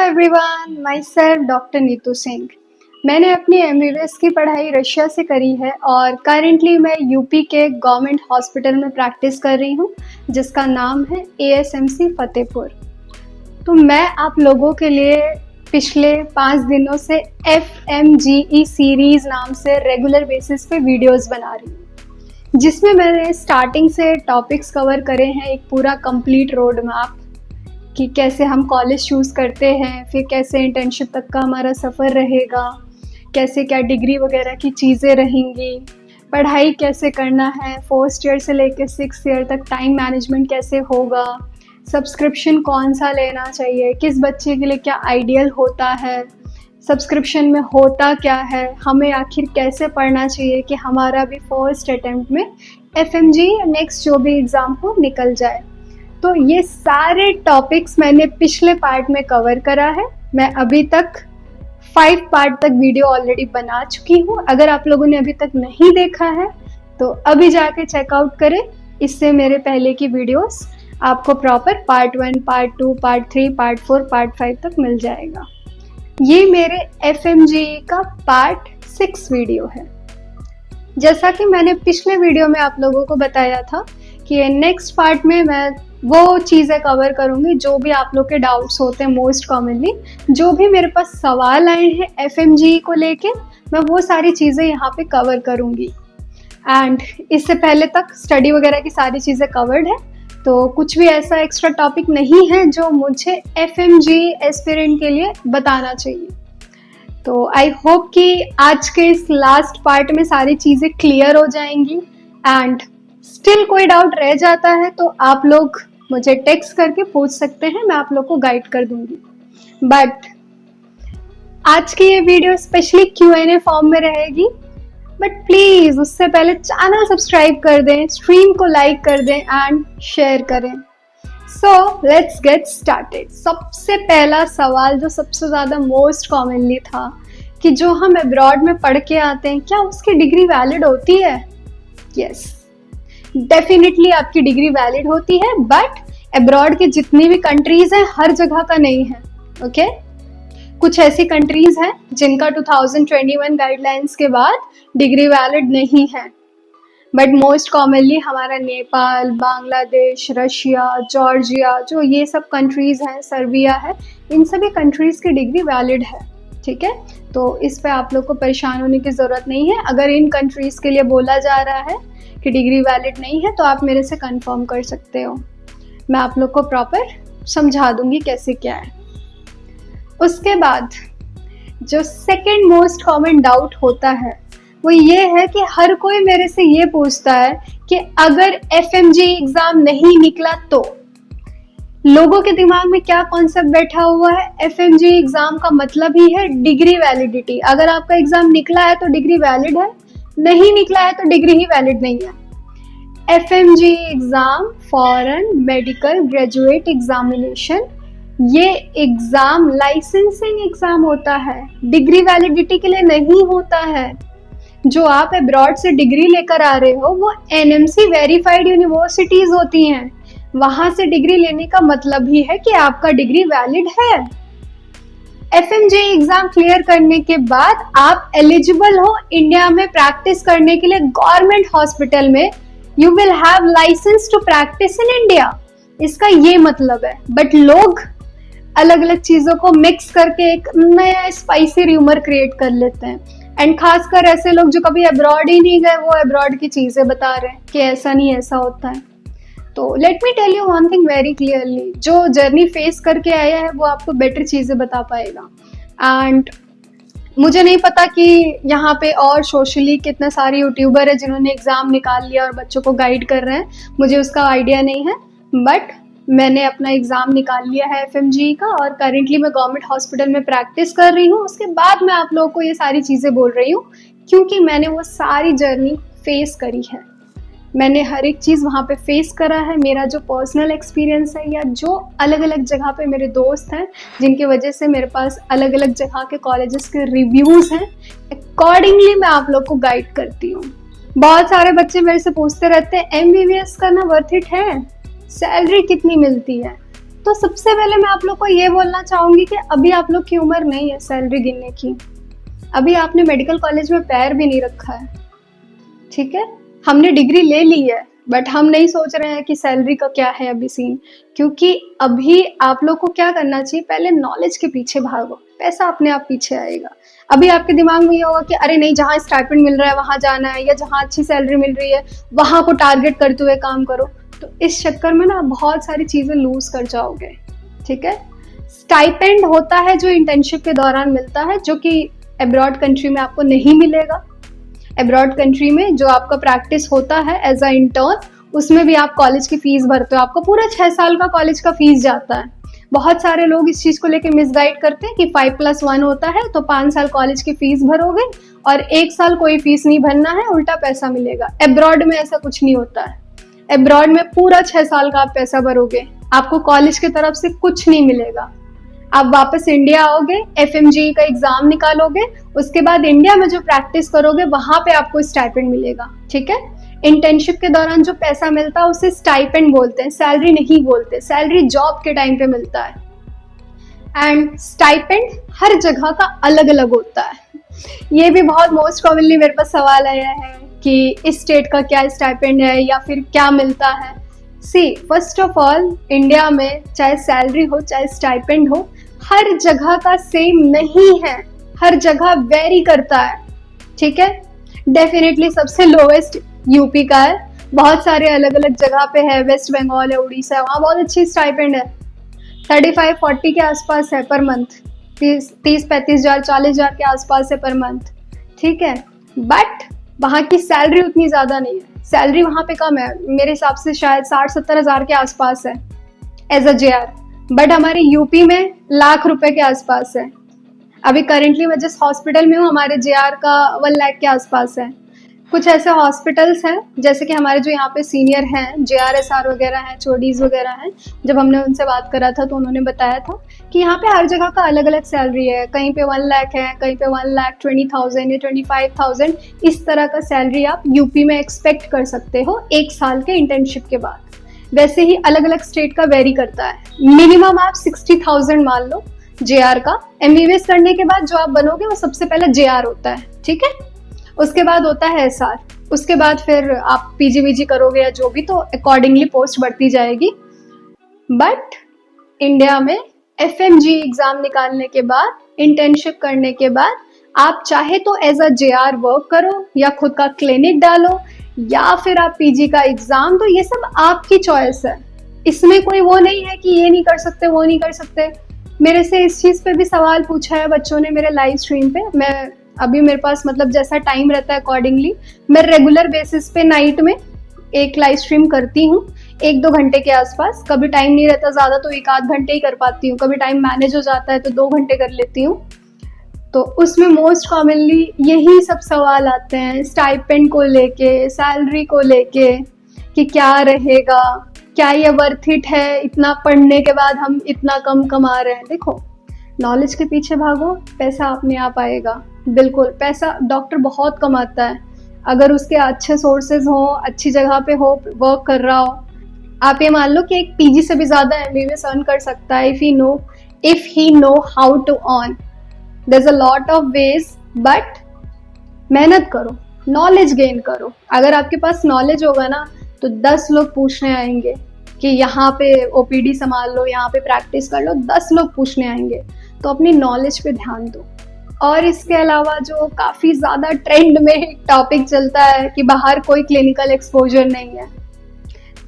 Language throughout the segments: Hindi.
Everyone, my self doctor Neetu Singh. मैंने अपनी एमबीबीएस की पढ़ाई रशिया से करी है और करेंटली मैं यूपी के गवर्नमेंट हॉस्पिटल में प्रैक्टिस कर रही हूँ, जिसका नाम है एएसएमसी फतेहपुर। तो मैं आप लोगों के लिए पिछले 5 दिनों से FMGE सीरीज नाम से रेगुलर बेसिस पे वीडियोस बना रही हूँ, जिसमें मैंने स्टार्टिंग से टॉपिक्स कवर करे हैं, एक पूरा कंप्लीट रोड मैप कि कैसे हम कॉलेज चूज़ करते हैं, फिर कैसे इंटर्नशिप तक का हमारा सफ़र रहेगा, कैसे क्या डिग्री वगैरह की चीज़ें रहेंगी, पढ़ाई कैसे करना है, 4th ईयर से लेकर 6th ईयर तक टाइम मैनेजमेंट कैसे होगा, सब्सक्रिप्शन कौन सा लेना चाहिए, किस बच्चे के लिए क्या आइडियल होता है, सब्सक्रिप्शन में होता क्या है, हमें आखिर कैसे पढ़ना चाहिए कि हमारा भी फर्स्ट अटेम्प्ट में FMG या नेक्स्ट जो भी एग्ज़ाम हो निकल जाए। तो ये सारे टॉपिक्स मैंने पिछले पार्ट में कवर करा है। मैं अभी तक 5 पार्ट तक वीडियो ऑलरेडी बना चुकी हूँ। अगर आप लोगों ने अभी तक नहीं देखा है तो अभी जाके चेकआउट करें। इससे मेरे पहले की वीडियोस आपको proper part 1, part 2, part 3, part 4, part 5 तक मिल जाएगा। ये मेरे FMGE का पार्ट 6 वीडियो है। जैसा कि मैंने पिछले वीडियो में आप लोगों को बताया था कि नेक्स्ट पार्ट में मैं वो चीज़ें कवर करूँगी जो भी आप लोग के डाउट्स होते हैं। मोस्ट कॉमनली जो भी मेरे पास सवाल आए हैं FMGE को लेके, मैं वो सारी चीज़ें यहाँ पे कवर करूँगी। एंड इससे पहले तक स्टडी वगैरह की सारी चीज़ें कवर्ड है, तो कुछ भी ऐसा एक्स्ट्रा टॉपिक नहीं है जो मुझे FMGE एस्पिरेंट के लिए बताना चाहिए। तो आई होप कि आज के इस लास्ट पार्ट में सारी चीज़ें क्लियर हो जाएंगी। एंड स्टिल कोई डाउट रह जाता है तो आप लोग मुझे टेक्स्ट करके पूछ सकते हैं, मैं आप लोग को गाइड कर दूंगी। बट आज की ये वीडियो स्पेशली Q&A फॉर्म में रहेगी। बट प्लीज़ उससे पहले चैनल सब्सक्राइब कर दें, स्ट्रीम को लाइक कर दें एंड शेयर करें। So let's get started. सबसे पहला सवाल जो सबसे ज़्यादा मोस्ट कॉमनली था कि जो हम अब्रॉड में पढ़ के आते हैं, क्या उसकी डिग्री वैलिड होती है? यस, डेफिनेटली आपकी डिग्री वैलिड होती है, बट अब्रॉड के जितनी भी कंट्रीज हैं हर जगह का नहीं है। ओके कुछ ऐसी कंट्रीज हैं जिनका 2021 गाइडलाइंस के बाद डिग्री वैलिड नहीं है, बट मोस्ट कॉमनली हमारा नेपाल, बांग्लादेश, रशिया, जॉर्जिया, जो ये सब कंट्रीज हैं, सर्बिया है, इन सभी कंट्रीज की डिग्री वैलिड है। ठीक है, तो इस पे आप लोग को परेशान होने की ज़रूरत नहीं है। अगर इन कंट्रीज के लिए बोला जा रहा है कि डिग्री वैलिड नहीं है तो आप मेरे से कंफर्म कर सकते हो, मैं आप लोग को प्रॉपर समझा दूंगी कैसे क्या है। उसके बाद जो सेकंड मोस्ट कॉमन डाउट होता है वो ये है कि हर कोई मेरे से ये पूछता है कि अगर FMGE एग्ज़ाम नहीं निकला तो लोगों के दिमाग में क्या कॉन्सेप्ट बैठा हुआ है, FMGE एग्ज़ाम का मतलब ही है डिग्री वैलिडिटी। अगर आपका एग्ज़ाम निकला है तो डिग्री वैलिड है, नहीं निकला है तो डिग्री ही वैलिड नहीं है। FMGE exam foreign medical graduate examination, ये एग्ज़ाम लाइसेंसिंग एग्ज़ाम होता है, डिग्री वैलिडिटी के लिए नहीं होता है। जो आप अब्रॉड से डिग्री लेकर आ रहे हो वो NMC वेरीफाइड यूनिवर्सिटीज़ होती हैं, वहाँ से डिग्री लेने का मतलब ही है कि आपका डिग्री वैलिड है। FMGE एग्ज़ाम क्लियर करने के बाद आप एलिजिबल हो इंडिया में प्रैक्टिस करने के लिए गवर्नमेंट हॉस्पिटल में। You will have licence to practise in India, इसका ये मतलब है। बट लोग अलग अलग चीज़ों को मिक्स करके एक नया स्पाइसी र्यूमर क्रिएट कर लेते हैं। एंड खासकर ऐसे लोग जो कभी अब्रॉड ही नहीं गए, वो अब्रॉड की चीज़ें बता रहे हैं कि ऐसा नहीं ऐसा होता है। तो let me tell you one thing very clearly, जो जर्नी फेस करके आया है वो आपको बेटर चीज़ें बता पाएगा। एंड मुझे नहीं पता कि यहाँ पे और सोशली कितने सारे यूट्यूबर है जिन्होंने एग्ज़ाम निकाल लिया और बच्चों को गाइड कर रहे हैं, मुझे उसका आइडिया नहीं है। बट मैंने अपना एग्ज़ाम निकाल लिया है FMGE का और करेंटली मैं गवर्नमेंट हॉस्पिटल में प्रैक्टिस कर रही हूँ। उसके बाद मैं आप लोगों को ये सारी चीज़ें बोल रही हूँ क्योंकि मैंने वो सारी जर्नी फेस करी है। मैंने हर एक चीज़ वहाँ पे फेस करा है। मेरा जो पर्सनल एक्सपीरियंस है या जो अलग अलग जगह पे मेरे दोस्त हैं जिनकी वजह से मेरे पास अलग अलग जगह के कॉलेजेस के रिव्यूज़ हैं, अकॉर्डिंगली मैं आप लोग को गाइड करती हूँ। बहुत सारे बच्चे मेरे से पूछते रहते हैं MBBS करना वर्थ इट है, सैलरी कितनी मिलती है? तो सबसे पहले मैं आप लोग को ये बोलना चाहूंगी कि अभी आप लोग की उम्र नहीं है सैलरी गिनने की। अभी आपने मेडिकल कॉलेज में पैर भी नहीं रखा है, ठीक है। हमने डिग्री ले ली है, बट हम नहीं सोच रहे हैं कि सैलरी का क्या है अभी सीन। क्योंकि अभी आप लोग को क्या करना चाहिए, पहले नॉलेज के पीछे भागो, पैसा अपने आप पीछे आएगा। अभी आपके दिमाग में ये होगा कि अरे नहीं, जहाँ स्टाइपेंड मिल रहा है वहां जाना है, या जहाँ अच्छी सैलरी मिल रही है वहां को टारगेट करते हुए काम करो। तो इस चक्कर में ना बहुत सारी चीजें लूज कर जाओगे, ठीक है। स्टाइपेंड होता है जो इंटर्नशिप के दौरान मिलता है, जो कि अब्रॉड कंट्री में आपको नहीं मिलेगा। अब्रॉड कंट्री में जो आपका प्रैक्टिस होता है एज अ इंटर्न, उसमें भी आप कॉलेज की फीस भरते हो, आपको पूरा 6 साल का कॉलेज का फीस जाता है। बहुत सारे लोग इस चीज को लेके मिसगाइड करते हैं कि 5+1 होता है, तो 5 साल कॉलेज की फीस भरोगे और 1 साल कोई फीस नहीं भरना है, उल्टा पैसा मिलेगा। अब्रॉड में ऐसा कुछ नहीं होता है। अब्रॉड में पूरा 6 साल का आप पैसा भरोगे, आपको कॉलेज की तरफ से कुछ नहीं मिलेगा। आप वापस इंडिया आओगे, FMGE का एग्जाम निकालोगे, उसके बाद इंडिया में जो प्रैक्टिस करोगे वहां पे आपको स्टाइपेंड मिलेगा, ठीक है। इंटर्नशिप के दौरान जो पैसा मिलता है उसे स्टाइपेंड बोलते हैं, सैलरी नहीं बोलते। सैलरी जॉब के टाइम पे मिलता है। एंड स्टाइपेंड हर जगह का अलग अलग होता है। ये भी बहुत मोस्ट कॉमनली मेरे पास सवाल आया है कि इस स्टेट का क्या स्टाइपेंड है या फिर क्या मिलता है। सी, फर्स्ट ऑफ ऑल, इंडिया में चाहे सैलरी हो चाहे स्टाइपेंड हो, हर जगह का सेम नहीं है, हर जगह वेरी करता है, ठीक है। डेफिनेटली सबसे लोवेस्ट यूपी का है, बहुत सारे अलग अलग जगह पे है, वेस्ट बंगाल है, उड़ीसा है, वहाँ बहुत अच्छी स्टाइपेंड है, 35-40 के आसपास है पर मंथ, 30-35 हजार 40 हजार के आसपास है पर मंथ, ठीक है। बट वहाँ की सैलरी उतनी ज्यादा नहीं है, सैलरी वहाँ पे कम है, मेरे हिसाब से शायद 60-70 हजार के आसपास है एज अ JR। बट हमारे यूपी में लाख रुपए के आसपास है। अभी करेंटली मैं जिस हॉस्पिटल में हूँ, हमारे JR का 1 लाख के आसपास है। कुछ ऐसे हॉस्पिटल्स हैं जैसे कि हमारे जो यहाँ पे सीनियर हैं, JRSR वगैरह हैं, चोडीज वगैरह हैं, जब हमने उनसे बात करा था तो उन्होंने बताया था कि यहाँ पे हर जगह का अलग अलग सैलरी है। कहीं पे 1 लाख है, कहीं पे 1,20,000 या 25,000, इस तरह का सैलरी आप यूपी में एक्सपेक्ट कर सकते हो 1 साल के इंटर्नशिप के बाद। वैसे ही अलग अलग स्टेट का वेरी करता है। मिनिमम आप 60,000 मान लो JR का। MBBS करने के बाद जो आप बनोगे वो सबसे पहले JR होता है, ठीक है। उसके बाद होता है SR, उसके बाद फिर आप PG करोगे या जो भी, तो अकॉर्डिंगली पोस्ट बढ़ती जाएगी। बट इंडिया में FMGE एग्जाम निकालने के बाद, इंटर्नशिप करने के बाद, आप चाहे तो एज अ JR वर्क करो या खुद का क्लिनिक डालो या फिर आप PG का एग्जाम दो, ये सब आपकी चॉइस है। इसमें कोई वो नहीं है कि ये नहीं कर सकते वो नहीं कर सकते। मेरे से इस चीज पे भी सवाल पूछा है बच्चों ने मेरे लाइव स्ट्रीम पे। मैं अभी मेरे पास मतलब जैसा टाइम रहता है अकॉर्डिंगली मैं रेगुलर बेसिस पे नाइट में एक लाइव स्ट्रीम करती हूँ 1-2 घंटे के आसपास। कभी टाइम नहीं रहता ज्यादा तो 1-8 घंटे ही कर पाती हूँ, कभी टाइम मैनेज हो जाता है तो 2 घंटे कर लेती हूँ। तो उसमें मोस्ट कॉमनली यही सब सवाल आते हैं स्टाइपेंड को लेके, सैलरी को लेके, कि क्या रहेगा, क्या ये वर्थ इट है, इतना पढ़ने के बाद हम इतना कम कमा रहे हैं। देखो, नॉलेज के पीछे भागो, पैसा अपने आप आएगा। बिल्कुल, पैसा डॉक्टर बहुत कमाता है अगर उसके अच्छे सोर्सेज हो, अच्छी जगह पे हो, वर्क कर रहा हो। आप ये मान लो कि एक PG से भी ज्यादा MBBS अर्न कर सकता है if he know how to earn. There's a lot of ways, but मेहनत करो, नॉलेज गेन करो। अगर आपके पास नॉलेज होगा ना तो 10 लोग पूछने आएंगे कि यहाँ पे OPD संभाल लो, यहाँ पे प्रैक्टिस कर लो, 10 लोग पूछने आएंगे। तो अपनी नॉलेज पे ध्यान दो। और इसके अलावा जो काफ़ी ज़्यादा ट्रेंड में एक टॉपिक चलता है कि बाहर कोई क्लिनिकल एक्सपोजर नहीं है,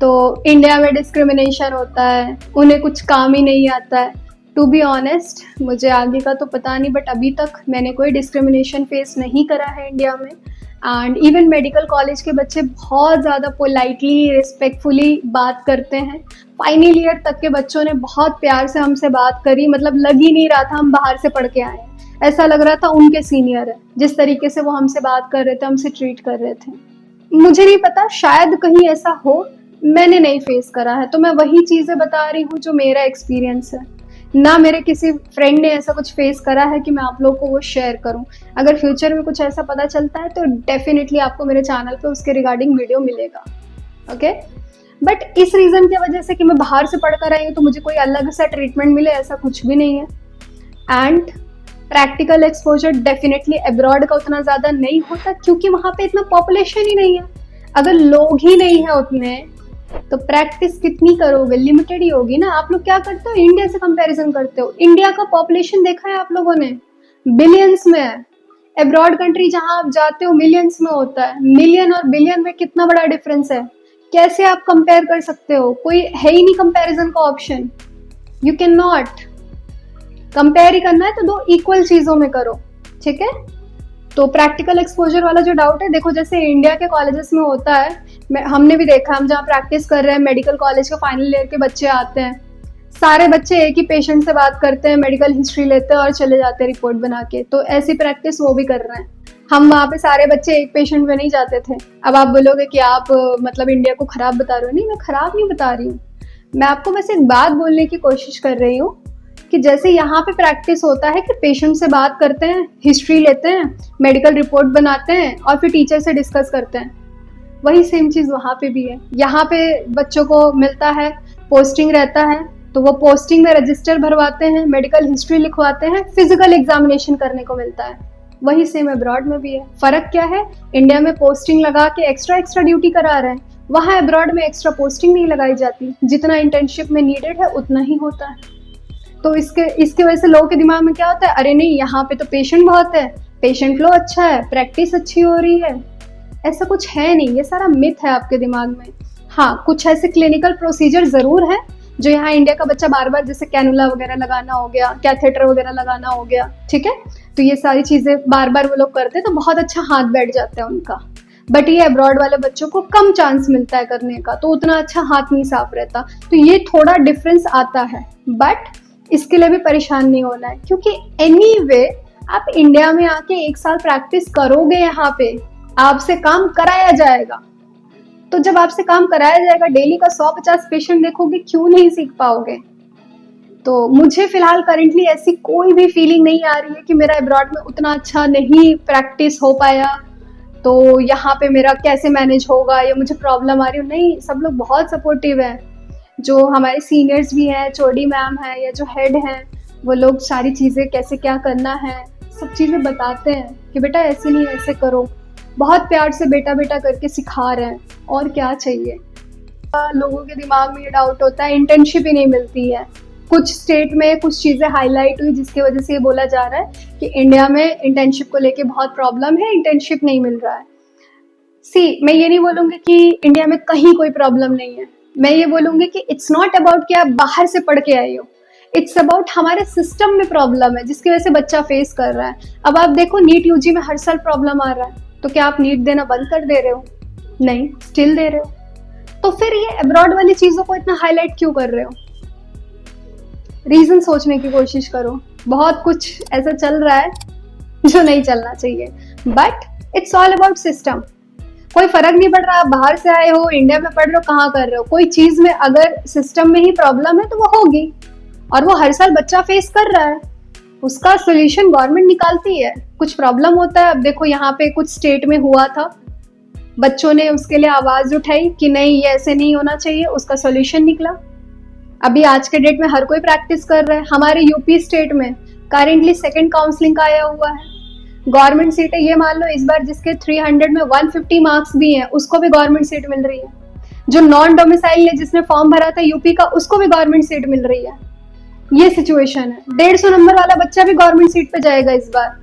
तो इंडिया में डिस्क्रिमिनेशन होता है, उन्हें कुछ काम ही नहीं आता है। टू बी ऑनेस्ट, मुझे आगे का तो पता नहीं, बट अभी तक मैंने कोई डिस्क्रिमिनेशन फेस नहीं करा है इंडिया में। एंड इवन मेडिकल कॉलेज के बच्चे बहुत ज़्यादा पोलाइटली, रिस्पेक्टफुली बात करते हैं। फाइनल ईयर तक के बच्चों ने बहुत प्यार से हमसे बात करी, मतलब लग ही नहीं रहा था हम बाहर से पढ़ के आए हैं, ऐसा लग रहा था उनके सीनियर है। जिस तरीके से वो हमसे बात कर रहे थे, हमसे ट्रीट कर रहे थे, मुझे नहीं पता, शायद कहीं ऐसा हो, मैंने नहीं फेस करा है। तो मैं वही चीज़ें बता रही हूँ जो मेरा एक्सपीरियंस है, ना मेरे किसी फ्रेंड ने ऐसा कुछ फेस करा है कि मैं आप लोगों को वो शेयर करूं। अगर फ्यूचर में कुछ ऐसा पता चलता है तो डेफिनेटली आपको मेरे चैनल पे उसके रिगार्डिंग वीडियो मिलेगा। ओके, बट इस रीजन की वजह से कि मैं बाहर से पढ़कर आई हूँ तो मुझे कोई अलग सा ट्रीटमेंट मिले, ऐसा कुछ भी नहीं है। And practical exposure definitely abroad का उतना ज़्यादा नहीं होता क्योंकि वहाँ पे इतना पॉपुलेशन ही नहीं है। अगर लोग ही नहीं है उतने तो प्रैक्टिस कितनी करोगे, लिमिटेड ही होगी ना। आप लोग क्या करते हो, इंडिया से कंपैरिजन करते हो। इंडिया का पॉपुलेशन देखा है आप लोगों ने, बिलियंस में है। अब्रॉड कंट्री जहाँ आप जाते हो मिलियंस में होता है। मिलियन और बिलियन में कितना बड़ा डिफरेंस है, कैसे आप कंपेयर कर सकते हो? कोई है ही नहीं कंपैरिजन का option. You can not compare ही करना है तो दो इक्वल चीजों में करो, ठीक है। तो प्रैक्टिकल एक्सपोजर वाला जो डाउट है, देखो जैसे इंडिया के कॉलेजेस में होता है, हमने भी देखा, हम जहाँ प्रैक्टिस कर रहे हैं मेडिकल कॉलेज के फाइनल ईयर के बच्चे आते हैं, सारे बच्चे एक ही पेशेंट से बात करते हैं, मेडिकल हिस्ट्री लेते हैं और चले जाते हैं रिपोर्ट बना के। तो ऐसी प्रैक्टिस वो भी कर रहे हैं। हम वहाँ पे सारे बच्चे एक पेशेंट में नहीं जाते थे। अब आप बोलोगे कि आप मतलब इंडिया को खराब बता रहे हो। नहीं, मैं खराब नहीं बता रही हूँ, मैं आपको बस एक बात बोलने की कोशिश कर रही हूँ कि जैसे यहाँ पे प्रैक्टिस होता है कि पेशेंट से बात करते हैं, हिस्ट्री लेते हैं, मेडिकल रिपोर्ट बनाते हैं और फिर टीचर से डिस्कस करते हैं, वही सेम चीज़ वहाँ पे भी है। यहाँ पे बच्चों को मिलता है, पोस्टिंग रहता है, तो वो पोस्टिंग में रजिस्टर भरवाते हैं, मेडिकल हिस्ट्री लिखवाते हैं, फिजिकल एग्जामिनेशन करने को मिलता है। वही सेम अब्रॉड में भी है। फर्क क्या है, इंडिया में पोस्टिंग लगा के एक्स्ट्रा ड्यूटी करा रहे हैं, वहाँ अब्रॉड में एक्स्ट्रा पोस्टिंग नहीं लगाई जाती, जितना इंटर्नशिप में नीडेड है उतना ही होता है। तो इसके वजह से लोगों के दिमाग में क्या होता है, अरे नहीं यहाँ पे तो पेशेंट बहुत है, पेशेंट फ्लो अच्छा है, प्रैक्टिस अच्छी हो रही है। ऐसा कुछ है नहीं, ये सारा मिथ है आपके दिमाग में। हाँ, कुछ ऐसे क्लिनिकल प्रोसीजर जरूर है जो यहाँ इंडिया का बच्चा बार बार, जैसे कैनुला वगैरह लगाना हो गया, कैथेटर वगैरह लगाना हो गया, ठीक है, तो ये सारी चीजें बार बार वो लोग करते हैं तो बहुत अच्छा हाथ बैठ जाता है उनका। बट ये अब्रॉड वाले बच्चों को कम चांस मिलता है करने का, तो उतना अच्छा हाथ नहीं साफ रहता। तो ये थोड़ा डिफरेंस आता है, बट इसके लिए भी परेशान नहीं होना है क्योंकि एनीवे आप इंडिया में आके 1 साल प्रैक्टिस करोगे, यहाँ पे आपसे काम कराया जाएगा। तो जब आपसे काम कराया जाएगा, डेली का 100-50 पेशेंट देखोगे, क्यों नहीं सीख पाओगे? तो मुझे फिलहाल करेंटली ऐसी कोई भी फीलिंग नहीं आ रही है कि मेरा अब्रॉड में उतना अच्छा नहीं प्रैक्टिस हो पाया तो यहाँ पे मेरा कैसे मैनेज होगा या मुझे प्रॉब्लम आ रही हो। नहीं, सब लोग बहुत सपोर्टिव है। जो हमारे सीनियर्स भी हैं, चोडी मैम है या जो हेड हैं, वो लोग सारी चीज़ें कैसे क्या करना है सब चीज़ें बताते हैं कि बेटा ऐसे नहीं ऐसे करो। बहुत प्यार से बेटा बेटा करके सिखा रहे हैं, और क्या चाहिए। लोगों के दिमाग में ये डाउट होता है इंटर्नशिप ही नहीं मिलती है। कुछ स्टेट में कुछ चीज़ें हाईलाइट हुई जिसकी वजह से ये बोला जा रहा है कि इंडिया में इंटर्नशिप को लेके बहुत प्रॉब्लम है, इंटर्नशिप नहीं मिल रहा है। मैं ये नहीं बोलूँगी कि इंडिया में कहीं कोई प्रॉब्लम नहीं है, मैं ये बोलूँगी कि इट्स नॉट अबाउट कि आप बाहर से पढ़ के आए हो, इट्स अबाउट हमारे सिस्टम में प्रॉब्लम है जिसकी वजह से बच्चा फेस कर रहा है। अब आप देखो नीट यूजी में हर साल प्रॉब्लम आ रहा है, तो क्या आप नीट देना बंद कर दे रहे हो? नहीं, स्टिल दे रहे हो। तो फिर ये अब्रॉड वाली चीज़ों को इतना हाईलाइट क्यों कर रहे हो? रीजन सोचने की कोशिश करो। बहुत कुछ ऐसा चल रहा है जो नहीं चलना चाहिए, but it's all about system. कोई फर्क नहीं पड़ रहा आप बाहर से आए हो, इंडिया में पढ़ रहे हो, कहाँ कर रहे हो, कोई चीज में अगर सिस्टम में ही प्रॉब्लम है तो वो होगी, और वो हर साल बच्चा फेस कर रहा है, उसका सोल्यूशन गवर्नमेंट निकालती है। कुछ प्रॉब्लम होता है, अब देखो यहाँ पे कुछ स्टेट में हुआ था, बच्चों ने उसके लिए आवाज उठाई कि नहीं ये ऐसे नहीं होना चाहिए, उसका सोल्यूशन निकला। अभी आज के डेट में हर कोई प्रैक्टिस कर रहा है। हमारे यूपी स्टेट में करेंटली 2nd काउंसलिंग का आया हुआ है। गवर्नमेंट सीट है, ये मान लो इस बार जिसके 300 में 150 मार्क्स भी हैं उसको भी गवर्नमेंट सीट मिल रही है। जो नॉन डोमिसाइल है जिसने फॉर्म भरा था यूपी का, उसको भी गवर्नमेंट सीट मिल रही है। ये सिचुएशन है। 150 नंबर वाला बच्चा भी गवर्नमेंट सीट पे जाएगा इस बार।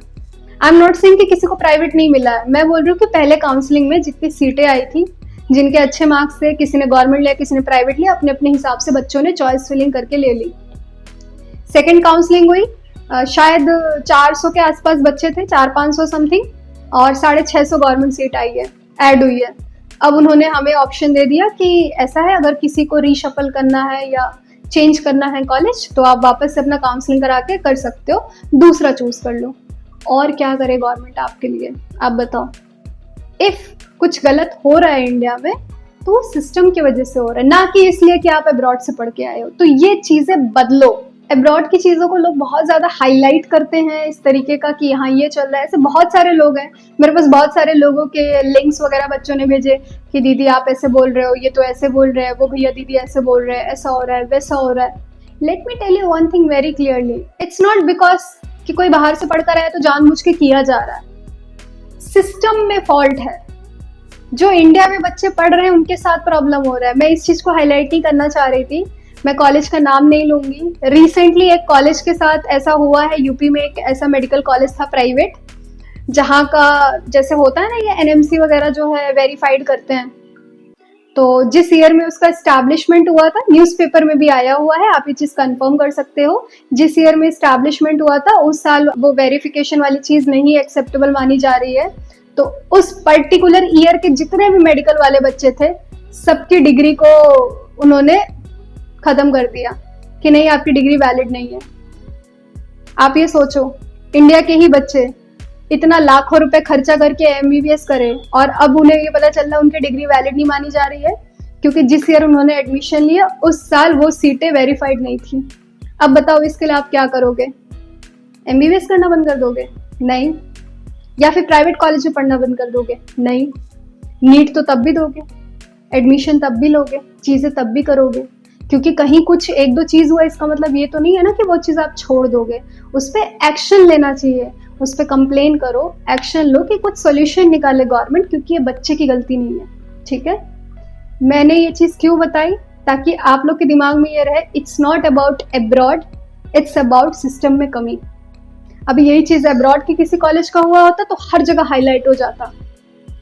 आई एम नॉट सेइंग कि किसी को प्राइवेट नहीं मिला है, मैं बोल रही हूँ कि पहले काउंसलिंग में जितनी सीटें आई थी, जिनके अच्छे मार्क्स थे, किसी ने गवर्नमेंट लिया किसी ने प्राइवेट लिया, अपने अपने हिसाब से बच्चों ने चॉइस फिलिंग करके ले ली। 2nd काउंसलिंग हुई, शायद 400 के आसपास बच्चे थे, 400-500 समथिंग, और 650 गवर्नमेंट सीट आई है, ऐड हुई है। अब उन्होंने हमें ऑप्शन दे दिया कि ऐसा है, अगर किसी को रीशफल करना है या चेंज करना है कॉलेज तो आप वापस से अपना काउंसलिंग करा के कर सकते हो, दूसरा चूज कर लो। और क्या करे गवर्नमेंट आपके लिए, आप बताओ। इफ कुछ गलत हो रहा है इंडिया में तो वो सिस्टम की वजह से हो रहा है, ना कि इसलिए कि आप अब्रॉड से पढ़ के आए हो। तो ये चीजें बदलो, अब्रॉड की चीज़ों को लोग बहुत ज़्यादा हाईलाइट करते हैं इस तरीके का कि हाँ ये चल रहा है। ऐसे बहुत सारे लोग हैं, मेरे पास बहुत सारे लोगों के लिंक्स वगैरह बच्चों ने भेजे कि दीदी आप ऐसे बोल रहे हो, ये तो ऐसे बोल रहे हैं, वो भैया दीदी ऐसे बोल रहे हैं, ऐसा हो रहा है, वैसा हो रहा है। Let me tell you one thing very clearly, it's not because कि कोई बाहर से पढ़कर आया तो जानबूझ के किया जा रहा है। सिस्टम में फॉल्ट है। जो इंडिया में बच्चे पढ़ रहे हैं उनके साथ प्रॉब्लम हो रहा है। मैं इस चीज़ को हाईलाइट नहीं करना चाह रही थी, मैं कॉलेज का नाम नहीं लूंगी। रिसेंटली एक कॉलेज के साथ ऐसा हुआ है, यूपी में एक ऐसा मेडिकल कॉलेज था प्राइवेट, जहाँ का जैसे होता है ना ये एनएमसी वगैरह जो है वेरीफाइड करते हैं, तो जिस ईयर में उसका एस्टैब्लिशमेंट हुआ था, न्यूज़पेपर में भी आया हुआ है, आप ये चीज़ कंफर्म कर सकते हो। जिस ईयर में एस्टैब्लिशमेंट हुआ था उस साल वो वेरिफिकेशन वाली चीज़ नहीं एक्सेप्टेबल मानी जा रही है। तो उस पर्टिकुलर ईयर के जितने भी मेडिकल वाले बच्चे थे, सबकी डिग्री को उन्होंने खत्म कर दिया कि नहीं आपकी डिग्री वैलिड नहीं है। आप ये सोचो, इंडिया के ही बच्चे इतना लाखों रुपए खर्चा करके एमबीबीएस करें और अब उन्हें ये पता चल रहा है उनकी डिग्री वैलिड नहीं मानी जा रही है, क्योंकि जिस ईयर उन्होंने एडमिशन लिया उस साल वो सीटें वेरीफाइड नहीं थी। अब बताओ इसके लिए आप क्या करोगे? एमबीबीएस करना बंद कर दोगे? नहीं। या फिर प्राइवेट कॉलेज में पढ़ना बंद कर दोगे? नहीं। नीट तो तब भी दोगे, एडमिशन तब भी लोगे, चीजें तब भी करोगे, क्योंकि कहीं कुछ एक दो चीज हुआ इसका मतलब ये तो नहीं है ना कि वो चीज आप छोड़ दोगे। उस पर एक्शन लेना चाहिए, उस पर कंप्लेन करो, एक्शन लो कि कुछ सोल्यूशन निकाले गवर्नमेंट, क्योंकि ये बच्चे की गलती नहीं है। ठीक है, मैंने ये चीज क्यों बताई, ताकि आप लोग के दिमाग में ये रहे, it's not about abroad, it's about system में कमी। अभी यही चीज अब्रॉड के किसी कॉलेज का हुआ होता तो हर जगह हाईलाइट हो जाता,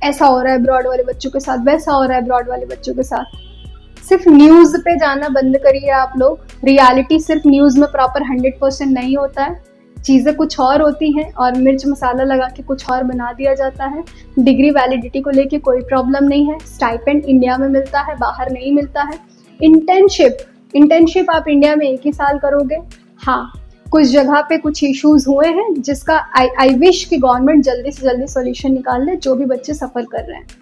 ऐसा हो रहा है अब्रॉड वाले बच्चों के साथ, वैसा हो रहा है अब्रॉड वाले बच्चों के साथ। सिर्फ न्यूज पे जाना बंद करिए आप लोग। रियलिटी सिर्फ न्यूज में प्रॉपर 100% नहीं होता है, चीज़ें कुछ और होती हैं और मिर्च मसाला लगा के कुछ और बना दिया जाता है। डिग्री वैलिडिटी को लेके कोई प्रॉब्लम नहीं है, स्टाइपेंड इंडिया में मिलता है, बाहर नहीं मिलता है। इंटर्नशिप आप इंडिया में 1 ही साल करोगे। हाँ, कुछ जगह पे कुछ इश्यूज हुए हैं जिसका आई विश कि गवर्नमेंट जल्दी से जल्दी सॉल्यूशन निकाल दे, जो भी बच्चे सफ़र कर रहे हैं।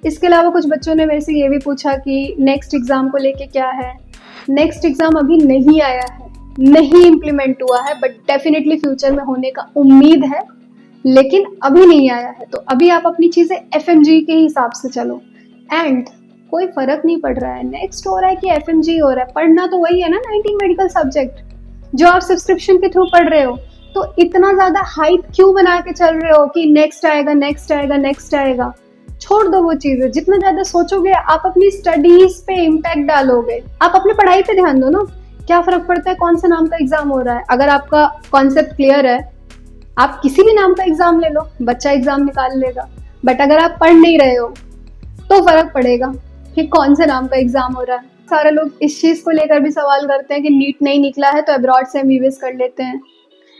इसके अलावा कुछ बच्चों ने मेरे से ये भी पूछा कि नेक्स्ट एग्ज़ाम को लेके क्या है। नेक्स्ट एग्ज़ाम अभी नहीं आया है, नहीं इम्प्लीमेंट हुआ है, बट डेफिनेटली फ्यूचर में होने का उम्मीद है, लेकिन अभी नहीं आया है। तो अभी आप अपनी चीज़ें एफएमजी के हिसाब से चलो, एंड कोई फर्क नहीं पड़ रहा है नेक्स्ट हो रहा है कि एफएमजी हो रहा है, पढ़ना तो वही है ना 19 मेडिकल सब्जेक्ट जो आप सब्सक्रिप्शन के थ्रू पढ़ रहे हो। तो इतना ज़्यादा हाइप क्यों बना के चल रहे हो कि नेक्स्ट आएगा, नेक्स्ट आएगा, नेक्स्ट आएगा? छोड़ दो वो चीज़ें। जितना ज़्यादा सोचोगे आप अपनी स्टडीज पे इम्पैक्ट डालोगे। आप अपनी पढ़ाई पे ध्यान दो ना, क्या फर्क पड़ता है कौन सा नाम का एग्जाम हो रहा है। अगर आपका कॉन्सेप्ट क्लियर है, आप किसी भी नाम का एग्जाम ले लो, बच्चा एग्जाम निकाल लेगा। बट अगर आप पढ़ नहीं रहे हो तो फर्क पड़ेगा कि कौन से नाम का एग्जाम हो रहा है। सारे लोग इस चीज़ को लेकर भी सवाल करते हैं कि नीट नहीं निकला है तो अब्रॉड से एमबीबीएस कर लेते हैं,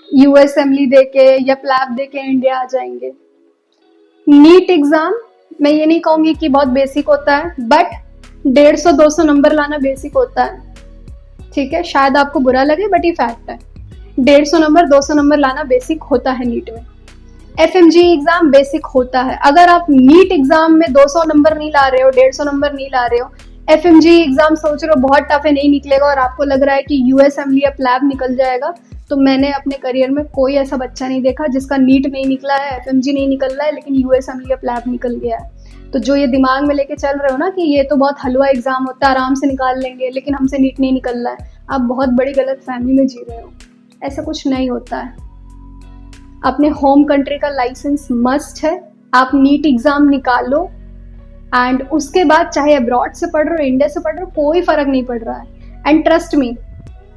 यूएसएमली देके या प्लैब देके इंडिया आ जाएंगे। नीट एग्जाम मैं ये नहीं कहूँगी कि बहुत बेसिक होता है, बट 150-200 नंबर लाना बेसिक होता है। ठीक है, शायद आपको बुरा लगे बट ये फैक्ट है। 150-200 नंबर लाना बेसिक होता है नीट में। एफएमजी एग्जाम बेसिक होता है। अगर आप नीट एग्जाम में 200 नंबर नहीं ला रहे हो, 150 नंबर नहीं ला रहे हो, एफएमजी एग्जाम सोच रहे हो बहुत टफ है, नहीं निकलेगा, और आपको लग रहा है कि यूएसएमली या प्लैब निकल जाएगा, तो मैंने अपने करियर में कोई ऐसा बच्चा नहीं देखा जिसका नीट नहीं निकला है, एफएमजी नहीं निकल रहा है, लेकिन यूएसएमली या प्लैब निकल गया है। तो जो ये दिमाग में लेके चल रहे हो ना कि ये तो बहुत हलवा एग्जाम होता है, आराम से निकाल लेंगे, लेकिन हमसे नीट नहीं निकल रहा है, आप बहुत बड़ी गलत फहमी में जी रहे हो। ऐसा कुछ नहीं होता है। अपने होम कंट्री का लाइसेंस मस्ट है। आप नीट एग्जाम निकालो एंड उसके बाद चाहे अब्रॉड से पढ़ रहे हो, इंडिया से पढ़ रहे हो, कोई फर्क नहीं पड़ रहा है। एंड ट्रस्ट मी,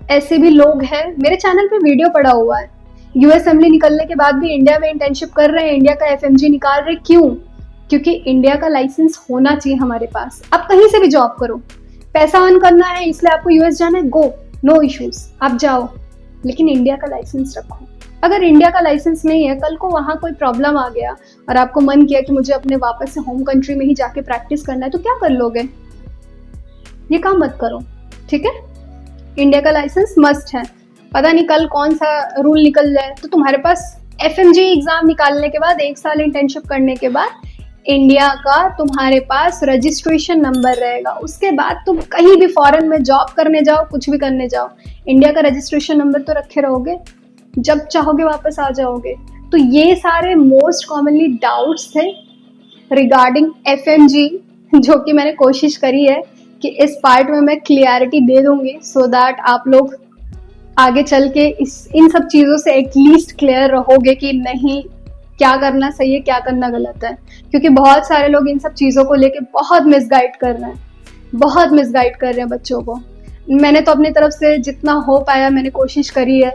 ऐसे भी लोग हैं, मेरे चैनल पे वीडियो पड़ा हुआ है, यूएसएमली निकलने के बाद भी इंडिया में इंटर्नशिप कर रहे हैं, इंडिया का एफएमजी निकाल रहे। क्यों? क्योंकि इंडिया का लाइसेंस होना चाहिए हमारे पास। आप कहीं से भी जॉब करो, पैसा अर्न करना है इसलिए आपको यूएस जाना है, गो, नो इश्यूज, आप जाओ, लेकिन इंडिया का लाइसेंस रखो। अगर इंडिया का लाइसेंस नहीं है, कल को वहाँ कोई प्रॉब्लम आ गया और आपको मन किया कि मुझे अपने वापस से होम कंट्री में ही जाके प्रैक्टिस करना है, तो क्या कर लोगे? ये काम मत करो, ठीक है? इंडिया का लाइसेंस मस्ट है। पता नहीं कल कौन सा रूल निकल जाए, तो तुम्हारे पास एफएमजी एग्जाम निकालने के बाद 1 साल इंटर्नशिप करने के बाद इंडिया का तुम्हारे पास रजिस्ट्रेशन नंबर रहेगा। उसके बाद तुम कहीं भी फॉरेन में जॉब करने जाओ, कुछ भी करने जाओ, इंडिया का रजिस्ट्रेशन नंबर तो रखे रहोगे, जब चाहोगे वापस आ जाओगे। तो ये सारे मोस्ट कॉमनली डाउट्स थे रिगार्डिंग FMG, जो कि मैंने कोशिश करी है कि इस पार्ट में मैं क्लियरिटी दे दूंगी, सो दैट आप लोग आगे चल के इन सब चीज़ों से एटलीस्ट क्लियर रहोगे कि नहीं, क्या करना सही है, क्या करना गलत है। क्योंकि बहुत सारे लोग इन सब चीज़ों को लेके बहुत मिसगाइड कर रहे हैं, बहुत मिसगाइड कर रहे हैं बच्चों को। मैंने तो अपनी तरफ से जितना हो पाया मैंने कोशिश करी है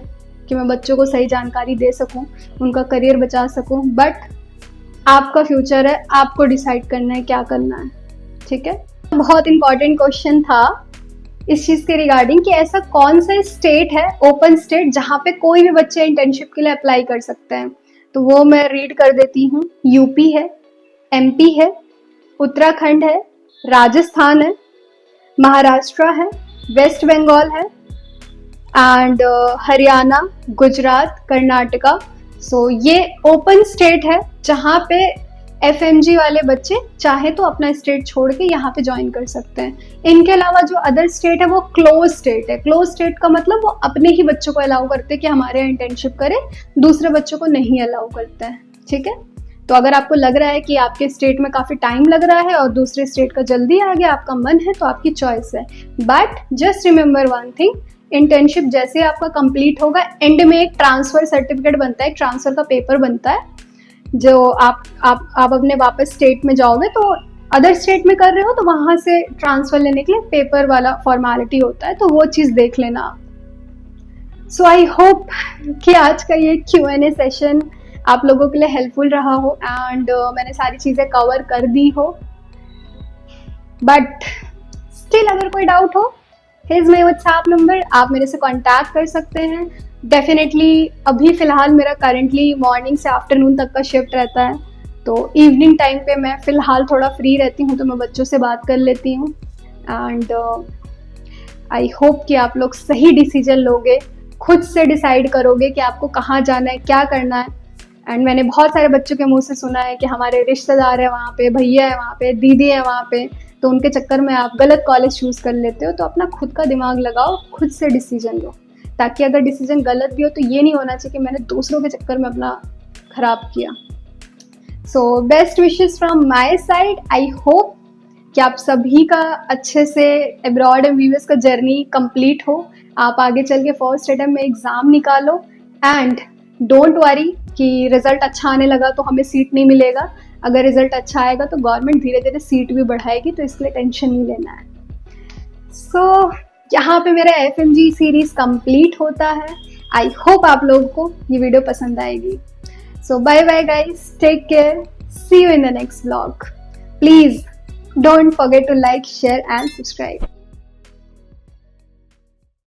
कि मैं बच्चों को सही जानकारी दे सकूं, उनका करियर बचा सकूं। बट आपका फ्यूचर है, आपको डिसाइड करना है क्या करना है, ठीक है। बहुत इंपॉर्टेंट क्वेश्चन था इस चीज़ के रिगार्डिंग कि ऐसा कौन सा स्टेट है, ओपन स्टेट, जहाँ पे कोई भी बच्चे इंटर्नशिप के लिए अप्लाई कर सकते हैं। तो वो मैं रीड कर देती हूँ। यूपी है, MP है, उत्तराखंड है, राजस्थान है, महाराष्ट्र है, वेस्ट बंगाल है एंड हरियाणा, गुजरात, कर्नाटका। सो ये ओपन स्टेट है जहाँ पे FMG वाले बच्चे चाहे तो अपना स्टेट छोड़ के यहाँ पे ज्वाइन कर सकते हैं। इनके अलावा जो अदर स्टेट है वो क्लोज स्टेट है। क्लोज स्टेट का मतलब वो अपने ही बच्चों को अलाउ करते हैं कि हमारे यहाँ इंटर्नशिप करें, दूसरे बच्चों को नहीं अलाउ करते हैं, ठीक है। तो अगर आपको लग रहा है कि आपके स्टेट में काफ़ी टाइम लग रहा है और दूसरे स्टेट का जल्दी आ गया, आपका मन है, तो आपकी चॉइस है। But just remember one thing, internship जैसे आपका कंप्लीट होगा, एंड में एक ट्रांसफर सर्टिफिकेट बनता है, एक ट्रांसफर का पेपर बनता है, जो आप अपने वापस स्टेट में जाओगे तो अदर स्टेट में कर रहे हो तो वहां से ट्रांसफर लेने के लिए पेपर वाला फॉर्मेलिटी होता है, तो वो चीज़ देख लेना आप। सो आई होप कि आज का ये Q&A सेशन आप लोगों के लिए हेल्पफुल रहा हो एंड मैंने सारी चीज़ें कवर कर दी हो। बट स्टिल अगर कोई डाउट हो, हिज माई व्हाट्सएप नंबर, आप मेरे से कांटेक्ट कर सकते हैं। डेफिनेटली अभी फ़िलहाल मेरा करंटली मॉर्निंग से आफ्टरनून तक का शिफ्ट रहता है, तो इवनिंग टाइम पे मैं फ़िलहाल थोड़ा फ्री रहती हूँ, तो मैं बच्चों से बात कर लेती हूँ। एंड आई होप कि आप लोग सही डिसीजन लोगे, खुद से डिसाइड करोगे कि आपको कहाँ जाना है, क्या करना है। एंड मैंने बहुत सारे बच्चों के मुंह से सुना है कि हमारे रिश्तेदार है वहाँ पे, भैया है वहाँ पे, दीदी है वहाँ पे, तो उनके चक्कर में आप गलत कॉलेज चूज़ कर लेते हो। तो अपना खुद का दिमाग लगाओ, खुद से डिसीजन लो, ताकि अगर डिसीजन गलत भी हो तो ये नहीं होना चाहिए कि मैंने दूसरों के चक्कर में अपना ख़राब किया। So best wishes from my side. I hope कि आप सभी का अच्छे से एब्रॉड MBBS का जर्नी कंप्लीट हो, आप आगे चल के फर्स्ट अटेम्प्ट में एग्ज़ाम निकालो एंड डोंट वरी कि रिज़ल्ट अच्छा आने लगा तो हमें सीट नहीं मिलेगा। अगर रिज़ल्ट अच्छा आएगा तो गवर्नमेंट धीरे धीरे सीट भी बढ़ाएगी, तो इसके लिए टेंशन नहीं लेना है। सो यहाँ पे मेरा FMG सीरीज़ कंप्लीट होता है। आई होप आप लोगों को ये वीडियो पसंद आएगी। So bye bye guys, take care, see you in the next vlog. Please don't forget to like, share and subscribe.